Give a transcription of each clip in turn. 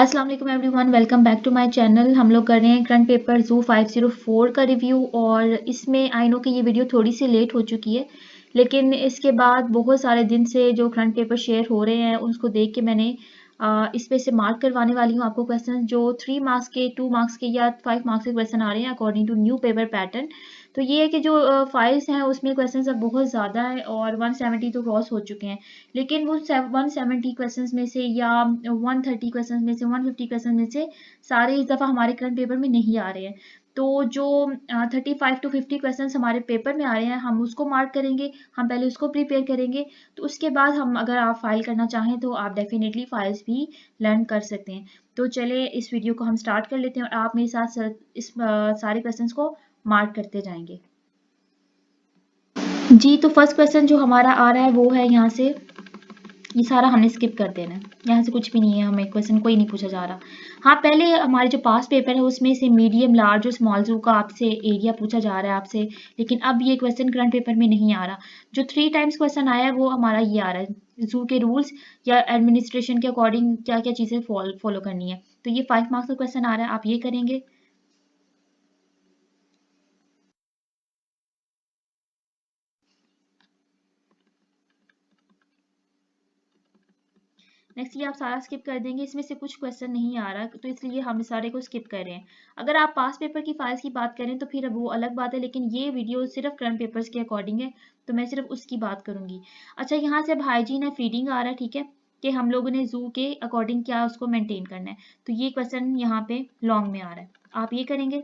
अस्सलाम वालेकुम everyone, welcome back to my channel. हम लोग कर रहे हैं करंट पेपर जू 504 का रिव्यू और इसमें आई नो कि ये वीडियो थोड़ी सी लेट हो चुकी है, लेकिन इसके बाद बहुत सारे दिन से जो करंट पेपर शेयर हो रहे हैं उसको देख के मैंने इस पे से मार्क करवाने वाली हूँ आपको क्वेश्चन जो 3 मार्क्स के, 2 मार्क्स के या 5 मार्क्स के क्वेश्चन आ रहे हैं according to new paper pattern. तो ये है कि जो फाइल्स हैं उसमें क्वेश्चन अब बहुत ज़्यादा है और 170 तो क्रॉस हो चुके हैं, लेकिन वो 170 क्वेश्चंस में से या 130 क्वेश्चंस में से 150 क्वेश्चन में से सारे इस दफ़ा हमारे करंट पेपर में नहीं आ रहे हैं। तो जो 35 टू 50 क्वेश्चंस हमारे पेपर में आ रहे हैं हम उसको मार्क करेंगे, हम पहले उसको प्रिपेयर करेंगे। तो उसके बाद हम अगर आप फाइल करना चाहें तो आप डेफिनेटली फाइल्स भी लर्न कर सकते हैं। तो चले इस वीडियो को हम स्टार्ट कर लेते हैं और आप मेरे साथ इस सारे क्वेश्चंस को मार्क करते जाएंगे। जी, तो फर्स्ट क्वेश्चन जो हमारा आ रहा है वो है यहाँ से, ये सारा हमने स्किप कर देना है, यहाँ से कुछ भी नहीं है, हमें क्वेश्चन कोई नहीं पूछा जा रहा। हाँ, पहले हमारे जो पास पेपर है उसमें से मीडियम, लार्ज और स्मॉल ज़ू का आपसे एरिया पूछा जा रहा है आपसे, लेकिन अब ये क्वेश्चन करंट पेपर में नहीं आ रहा। जो 3 टाइम्स क्वेश्चन आया है वो हमारा ये आ रहा है, ज़ू के रूल्स या एडमिनिस्ट्रेशन के अकॉर्डिंग क्या क्या चीज़ें फॉलो करनी है। तो ये 5 मार्क्स का क्वेश्चन आ रहा है, आप ये करेंगे। नेक्स्ट ये आप सारा स्किप कर देंगे, इसमें से कुछ क्वेश्चन नहीं आ रहा तो इसलिए हम इस सारे को स्किप कर रहे हैं। अगर आप पास पेपर की फाइल्स की बात करें तो फिर अब वो अलग बात है, लेकिन ये वीडियो सिर्फ करंट पेपर्स के अकॉर्डिंग है तो मैं सिर्फ उसकी बात करूंगी। अच्छा, यहाँ से अब हाइजीन है, फीडिंग आ रहा है, ठीक है, कि हम लोगों ने जू के अकॉर्डिंग क्या उसको मेंटेन करना है। तो ये क्वेश्चन यहाँ पे लॉन्ग में आ रहा है, आप ये करेंगे।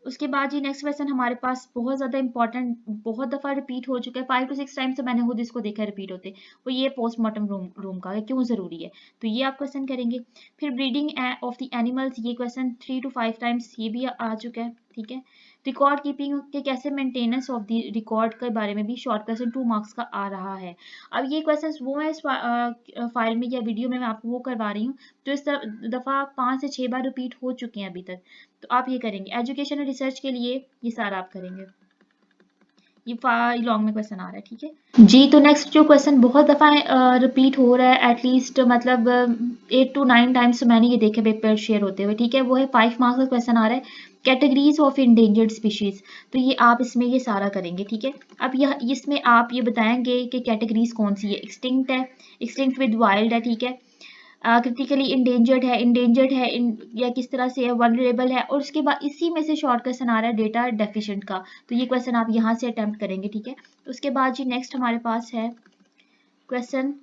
उसके बाद जी नेक्स्ट क्वेश्चन हमारे पास बहुत ज़्यादा इंपॉर्टेंट, बहुत दफ़ा रिपीट हो चुका है, 5 टू 6 टाइम्स तो मैंने खुद इसको देखा रिपीट होते। वो ये पोस्टमार्टम रूम का है, क्यों ज़रूरी है, तो ये आप क्वेश्चन करेंगे। फिर ब्रीडिंग ऑफ द एनिमल्स, ये क्वेश्चन 3 टू 5 टाइम्स ये भी आ चुका है, ठीक है। रिकॉर्ड कीपिंग के कैसे मेंटेनेंस ऑफ द रिकॉर्ड के बारे में भी शॉर्ट क्वेश्चन 2 मार्क्स का आ रहा है। अब ये क्वेश्चन वो मैं इस फाइल में या वीडियो में मैं आपको वो करवा रही हूँ जो इस दफ़ा 5 से 6 बार रिपीट हो चुके हैं अभी तक। तो आप ये करेंगे। एजुकेशन और रिसर्च के लिए ये सारा आप करेंगे। ये लॉन्ग में क्वेश्चन आ रहा है, ठीक है जी। तो नेक्स्ट जो क्वेश्चन बहुत दफ़ा रिपीट हो रहा है, एटलीस्ट मतलब 8 टू 9 टाइम्स तो मैंने ये देखे पेपर शेयर होते हुए, ठीक है, वो है 5 मार्क्स का क्वेश्चन आ रहा है, कैटेगरीज ऑफ इंडेंजर्ड स्पीशीज। तो ये आप इसमें ये सारा करेंगे, ठीक है। अब यह इसमें आप ये बताएंगे कि कैटेगरीज कौन सी है, एक्सटिंक्ट है, एक्सटिंक्ट विद वाइल्ड है, ठीक है, क्रिटिकली इंडेंजर्ड है या किस तरह से है, वनरेबल है, और उसके बाद इसी में से शॉर्ट क्वेश्चन आ रहा है डेटा डेफिशिएंट का। तो ये क्वेश्चन आप यहाँ से अटेम्प्ट करेंगे, ठीक है। उसके बाद जी नेक्स्ट हमारे पास है question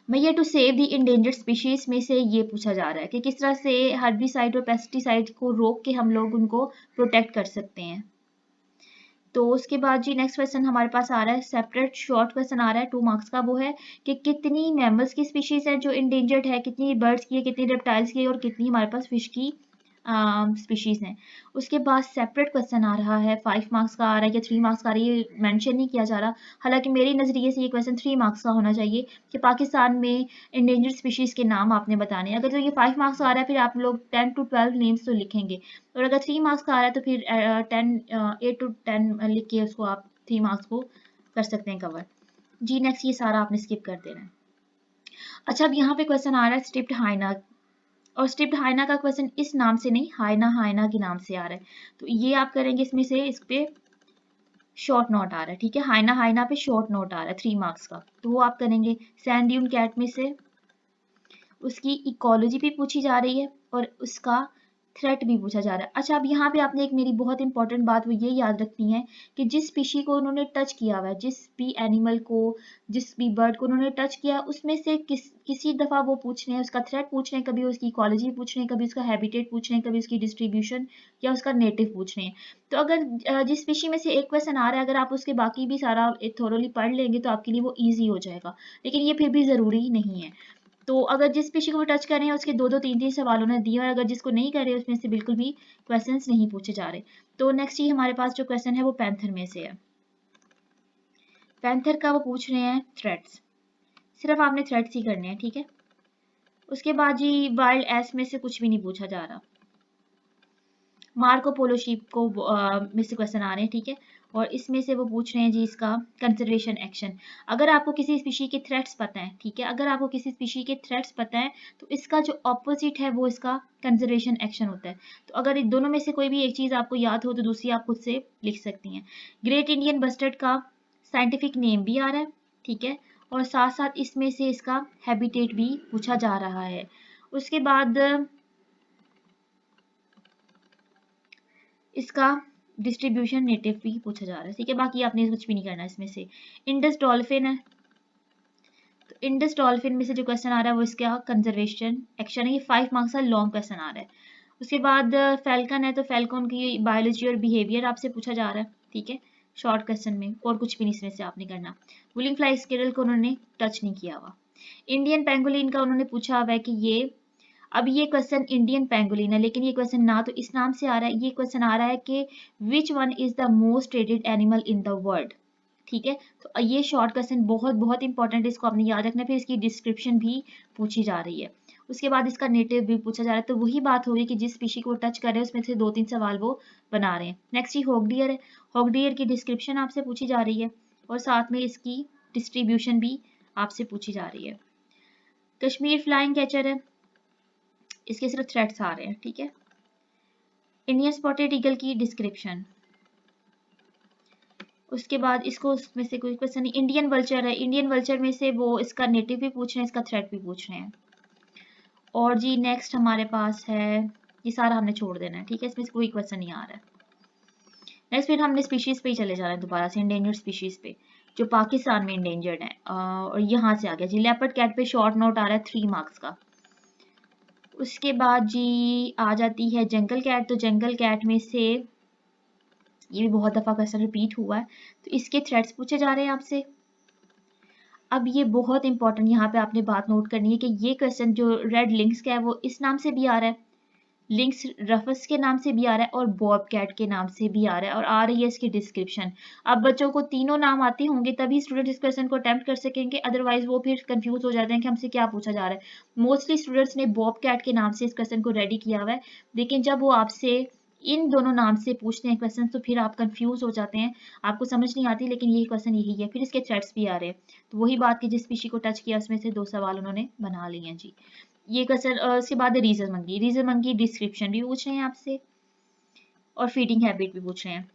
mayor to save the endangered species में से ये पूछा जा रहा है कि किस तरह से हर्बिसाइड और पेस्टिसाइड को रोक के हम लोग उनको प्रोटेक्ट कर सकते हैं। तो उसके बाद जी नेक्स्ट क्वेश्चन हमारे पास आ रहा है, सेपरेट शॉर्ट क्वेश्चन आ रहा है 2 मार्क्स का, वो है कि कितनी मैमल्स की स्पीशीज है जो इंडेंजर्ड है, कितनी बर्ड्स की है, कितनी रेप्टाइल्स की है और कितनी हमारे पास फिश की स्पीशीज हैं। उसके बाद सेपरेट क्वेश्चन आ रहा है, 5 मार्क्स का आ रहा है या 3 मार्क्स का आ रहा है, ये मेंशन नहीं किया जा रहा। हालांकि मेरे नज़रिए से ये क्वेश्चन 3 मार्क्स का होना चाहिए कि पाकिस्तान में इंडेंजर्ड स्पीशीज के नाम आपने बताने। अगर तो ये 5 मार्क्स का आ रहा है फिर आप लोग 10 टू 12 नेम्स तो लिखेंगे, और अगर 3 मार्क्स का आ रहा है तो फिर 8 टू 10 लिख के उसको आप 3 मार्क्स को कर सकते हैं कवर। जी नेक्स्ट ये सारा आपने स्किप कर देना है। अच्छा, अब यहाँ पे क्वेश्चन आ रहा है स्ट्रिप्ड हाइना, और स्ट्रिप्ड हाइना का क्वेश्चन इस नाम से नहीं, हाइना हाइना के नाम से आ रहा है। तो ये आप करेंगे, इसमें से इस पे शॉर्ट नोट आ रहा है, ठीक है, हाइना हाइना पे शॉर्ट नोट आ रहा है 3 मार्क्स का, तो वो आप करेंगे। सैंड ड्यून कैट में से उसकी इकोलॉजी भी पूछी जा रही है और उसका थ्रेट भी पूछा जा रहा है। अच्छा, अब यहाँ पे आपने एक मेरी बहुत इंपॉर्टेंट बात वो ये याद रखनी है कि जिस स्पीशी को उन्होंने टच किया हुआ है, जिस भी एनिमल को, जिस भी बर्ड को उन्होंने टच किया, उसमें से किसी दफ़ा वो पूछ रहे हैं, उसका थ्रेट पूछ रहे हैं, कभी उसकी इकोलॉजी पूछ रहे हैं, कभी उसका हैबिटेट पूछ रहे हैं, कभी उसकी डिस्ट्रीब्यूशन या उसका नेटिव पूछ रहे हैं। तो अगर जिस स्पीशी में से एक क्वेश्चन आ रहा है, अगर आप उसके बाकी भी सारा थोरोली पढ़ लेंगे तो आपके लिए वो ईजी हो जाएगा, लेकिन ये फिर भी ज़रूरी नहीं है। तो अगर जिस स्पीशी को वो टच कर रहे हैं उसके 2-2 3-3 सवाल उन्होंने दिए, और अगर जिसको नहीं कर रहे उसमें से बिल्कुल भी क्वेश्चंस नहीं पूछे जा रहे। तो नेक्स्ट ये हमारे पास जो क्वेश्चन है वो पैंथर में से है। पैंथर का वो पूछ रहे हैं थ्रेट्स, सिर्फ आपने थ्रेट्स ही करने हैं, ठीक है। उसके बाद जी वाइल्ड एस में से कुछ भी नहीं पूछा जा रहा। मार्को पोलो शीप को में से क्वेश्चन आ रहे हैं, ठीक है। और इसमें से वो पूछ रहे हैं जी इसका कंजर्वेशन एक्शन। अगर आपको किसी स्पीशी के थ्रेट्स पता है, ठीक है, अगर आपको किसी स्पीशी के थ्रेट्स पता है तो इसका जो ऑपोजिट है वो इसका कंजर्वेशन एक्शन होता है। तो अगर इन दोनों में से कोई भी एक चीज़ आपको याद हो तो दूसरी आप खुद से लिख सकती हैं। ग्रेट इंडियन बस्टर्ड का साइंटिफिक नेम भी आ रहा है, ठीक है, और साथ साथ इसमें से इसका हैबिटेट भी पूछा जा रहा है। उसके बाद इसका डिस्ट्रीब्यूशन नेटिव भी पूछा जा रहा है, ठीक है, बाकी आपने कुछ भी नहीं करना इसमें से। इंडस डॉल्फिन है, तो इंडस डॉल्फिन में से जो क्वेश्चन आ रहा है वो इसका कंजर्वेशन एक्शन है, ये 5 मार्क्स का लॉन्ग क्वेश्चन आ रहा है। उसके बाद फैल्कन है, तो फैल्कन की बायोलॉजी और बिहेवियर आपसे पूछा जा रहा है, ठीक है, शॉर्ट क्वेश्चन में, और कुछ भी नहीं इसमें से आपने करना। वुलिंग फ्लाई स्केरल को उन्होंने टच नहीं किया हुआ। इंडियन पेंगोलिन का उन्होंने पूछा हुआ है कि ये, अब ये क्वेश्चन इंडियन पेंगोलिन है, लेकिन ये क्वेश्चन ना तो इस नाम से आ रहा है, ये क्वेश्चन आ रहा है कि which one is the most traded animal in the world, ठीक है। तो ये शॉर्ट क्वेश्चन बहुत बहुत इंपॉर्टेंट है, इसको आपने याद रखना है। फिर इसकी डिस्क्रिप्शन भी पूछी जा रही है। उसके बाद इसका नेटिव भी पूछा जा रहा है, तो वही बात होगी कि जिस स्पीशी को टच कर रहे हैं उसमें से 2-3 सवाल वो बना रहे हैं। नेक्स्ट ही हॉग डियर है, हॉग डियर की डिस्क्रिप्शन आपसे पूछी जा रही है और साथ में इसकी डिस्ट्रीब्यूशन भी आपसे पूछी जा रही है। कश्मीर फ्लाइंग कैचर है, इसके सिर्फ थ्रेड्स आ रहे हैं, ठीक है। इंडियन स्पॉटेड ईगल की डिस्क्रिप्शन, उसके बाद इसको उसमें से कोई क्वेश्चन नहीं। इंडियन वल्चर है, इंडियन वल्चर में से वो इसका नेटिव भी पूछ रहे हैं, इसका थ्रेड भी पूछ रहे हैं। और जी नेक्स्ट हमारे पास है, ये सारा हमने छोड़ देना है, ठीक है, इसमें से कोई क्वेश्चन नहीं आ रहा है। नेक्स्ट फिर हमने स्पीशीज पे ही चले जाना है दोबारा से, इंडेंजर्ड स्पीशीज पे जो पाकिस्तान में इंडेंजर्ड है। और यहाँ से आ गया जी लेपर्ड कैट पे शॉर्ट नोट आ रहा है 3 मार्क्स का। उसके बाद जी आ जाती है जंगल कैट, तो जंगल कैट में से ये भी बहुत दफ़ा क्वेश्चन रिपीट हुआ है, तो इसके थ्रेड्स पूछे जा रहे हैं आपसे। अब ये बहुत इंपॉर्टेंट यहाँ पे आपने बात नोट करनी है कि ये क्वेश्चन जो रेड लिंक्स का है वो इस नाम से भी आ रहा है, लिंक्स रफस के नाम से भी आ रहा है और बॉब कैट के नाम से भी आ रहा है, और आ रही है इसकी डिस्क्रिप्शन। अब बच्चों को तीनों नाम आते होंगे तभी स्टूडेंट इस क्वेश्चन को अटेम्प्ट कर सकेंगे, अदरवाइज वो फिर कंफ्यूज हो जाते हैं कि हमसे क्या पूछा जा रहा है। मोस्टली स्टूडेंट्स ने बॉब कैट के नाम से इस क्वेश्चन को रेडी किया हुआ है, लेकिन जब वो आपसे इन दोनों नाम से पूछते हैं क्वेश्चन तो फिर आप कंफ्यूज हो जाते हैं, आपको समझ नहीं आती, लेकिन यही क्वेश्चन यही है। फिर इसके थ्रेड्स भी आ रहे हैं, तो वही बात की जिस स्पीशी को टच किया उसमें से 2 सवाल उन्होंने बना लिए हैं जी। ये क्वेश्चन उसके बाद रीजन मंकी डिस्क्रिप्शन भी पूछ रहे हैं आपसे और फीडिंग हैबिट भी पूछ रहे हैं।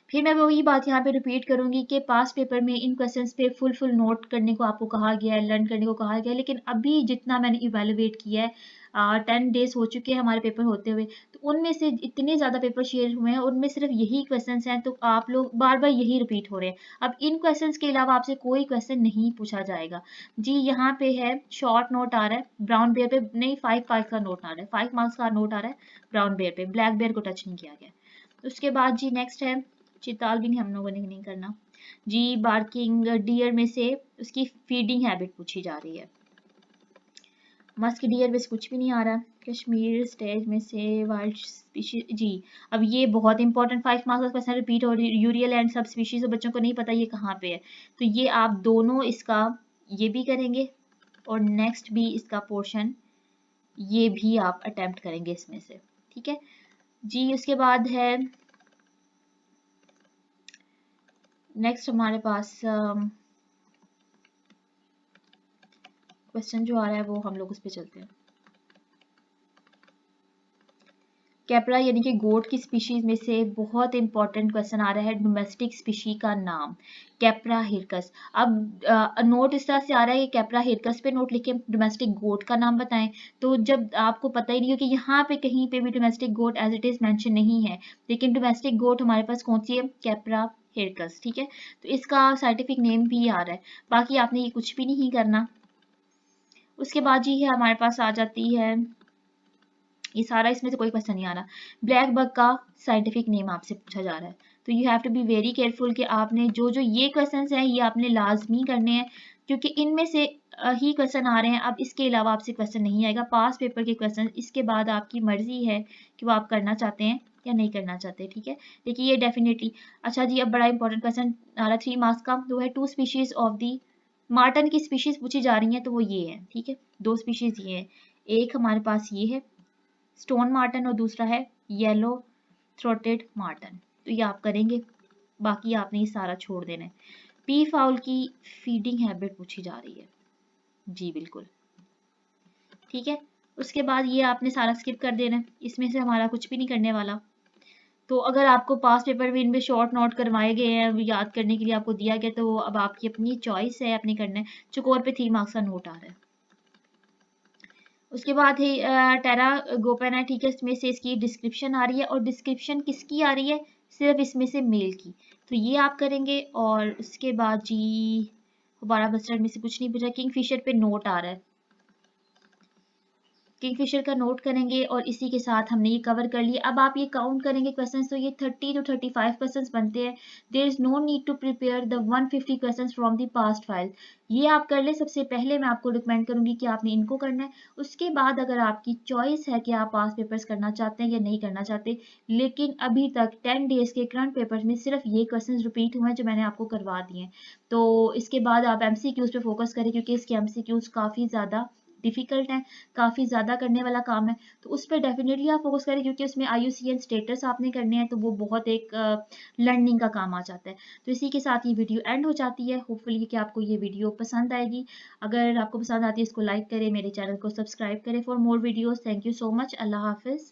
फिर मैं वही बात यहाँ पे रिपीट करूंगी कि पास पेपर में इन क्वेश्चंस पे फुल नोट करने को आपको कहा गया है, लर्न करने को कहा गया है, लेकिन अभी जितना मैंने इवेलुएट किया है 10 डेज हो चुके हैं हमारे पेपर होते हुए, तो उनमें से इतने ज़्यादा पेपर शेयर हुए हैं, उनमें सिर्फ यही क्वेश्चंस हैं, तो आप लोग बार बार यही रिपीट हो रहे हैं। अब इन क्वेश्चंस के अलावा आपसे कोई क्वेश्चन नहीं पूछा जाएगा जी। यहाँ पे है शॉर्ट नोट आ रहा है ब्राउन बेयर पे, नहीं 5 का नोट आ रहा है, 5 मार्क्स का नोट आ रहा है ब्राउन बेयर पे, ब्लैक बेयर को टच नहीं किया गया। उसके बाद जी नेक्स्ट है चिताल, भी नहीं हम लोगों ने नहीं करना जी। बार्किंग डियर में से उसकी फीडिंग हैबिट पूछी जा रही है। मस्क डियर में से कुछ भी नहीं आ रहा। कश्मीर स्टेज में से वाइल्ड स्पीशीज जी, अब ये बहुत इंपॉर्टेंट 5 मार्क्स का क्वेश्चन रिपीट हो रही, यूरियल एंड सब स्पीशीज, बच्चों को नहीं पता ये कहाँ पे है, तो ये आप दोनों इसका ये भी करेंगे और नेक्स्ट भी इसका पोर्शन ये भी आप अटेम्प्ट करेंगे इसमें से, ठीक है जी। उसके बाद है नेक्स्ट हमारे पास क्वेश्चन जो आ रहा है वो हम लोग उस पर चलते हैं। कैपरा यानी कि गोट की स्पीशीज में से बहुत इंपॉर्टेंट क्वेश्चन आ रहा है, डोमेस्टिक स्पीशी का नाम कैपरा हिरकस। अब नोट इस तरह से आ रहा है कि कैपरा हिरकस पे नोट लिखे, डोमेस्टिक गोट का नाम बताएं, तो जब आपको पता ही नहीं हो कि यहाँ पे कहीं पे भी domestic goat as it is mention नहीं है, लेकिन डोमेस्टिक गोट हमारे पास कौन सी है, कैपरा हिरकस, ठीक है, तो इसका साइंटिफिक नेम भी आ रहा है। बाकी आपने ये कुछ भी नहीं करना। उसके बाद जी है हमारे पास आ जाती है, ये सारा इसमें से कोई क्वेश्चन नहीं आ रहा, ब्लैक बग का साइंटिफिक नेम आपसे पूछा जा रहा है, तो you have to be very careful कि आपने जो जो ये क्वेश्चंस हैं ये आपने लाजमी करने हैं, क्योंकि इनमें से ही क्वेश्चन आ रहे हैं। अब इसके अलावा आपसे क्वेश्चन नहीं आएगा, पास पेपर के क्वेश्चन इसके बाद आपकी मर्जी है कि वो आप करना चाहते हैं या नहीं करना चाहते, ठीक है, लेकिन ये डेफिनेटली। अच्छा जी, अब बड़ा इंपॉर्टेंट क्वेश्चन आ रहा है 3 मार्क्स का, वो है 2 स्पीशीज ऑफ दी मार्टन की स्पीशीज पूछी जा रही हैं, तो वो ये है, ठीक है, 2 स्पीशीज ये है, एक हमारे पास ये है स्टोन मार्टन और दूसरा है येलो थ्रोटेड मार्टन, तो ये आप करेंगे। बाकी आपने ये सारा छोड़ देना है। पी फाउल की फीडिंग हैबिट पूछी जा रही है। जी बिल्कुल, ठीक है। उसके बाद ये आपने सारा स्किप कर देना है, इसमें से हमारा कुछ भी नहीं करने वाला। तो अगर आपको पास पेपर में इनमें शॉर्ट नोट करवाए गए हैं, याद करने के लिए आपको दिया गया, तो अब आपकी अपनी चॉइस है, अपनी करना है। चौकोर पे 3 मार्क्स का नोट आ रहा है। उसके बाद है टेरा गोपेन है, ठीक है। इसमें से इसकी डिस्क्रिप्शन आ रही है, और डिस्क्रिप्शन किसकी आ रही है? सिर्फ इसमें से मेल की। तो ये आप करेंगे। और उसके बाद जी हमारा बस्टर्ड में से कुछ नहीं पूछा। किंगफिशर पे नोट आ रहा है, किंगफिशर का नोट करेंगे, और इसी के साथ हमने ये कवर कर लिया। अब आप ये काउंट करेंगे क्वेश्चंस, तो ये 30 to 35 क्वेश्चंस बनते हैं। There is no need to prepare the 150 questions from the past file. ये आप कर ले। सबसे पहले मैं आपको रिकमेंड करूंगी कि आपने इनको करना है। उसके बाद अगर आपकी चॉइस है कि आप पास्ट पेपर्स करना चाहते हैं या नहीं करना चाहते, लेकिन अभी तक 10 डेज के करंट पेपर्स में सिर्फ ये क्वेश्चंस रिपीट हुए हैं जो मैंने आपको करवा दिए हैं। तो इसके बाद आप एमसीक्यूज पे फोकस करें, क्योंकि इसके एमसीक्यूज काफ़ी ज़्यादा डिफिकल्ट हैं, काफ़ी ज़्यादा करने वाला काम है। तो उस पर डेफिनेटली आप फोकस करें, क्योंकि उसमें आईयूसीएन स्टेटस आपने करने हैं, तो वो बहुत एक लर्निंग का काम आ जाता है। तो इसी के साथ ये वीडियो एंड हो जाती है। होपफुली कि आपको ये वीडियो पसंद आएगी। अगर आपको पसंद आती है, इसको लाइक करें, मेरे चैनल को सब्सक्राइब करें for more videos. Thank you so much. अल्लाह हाफिज़।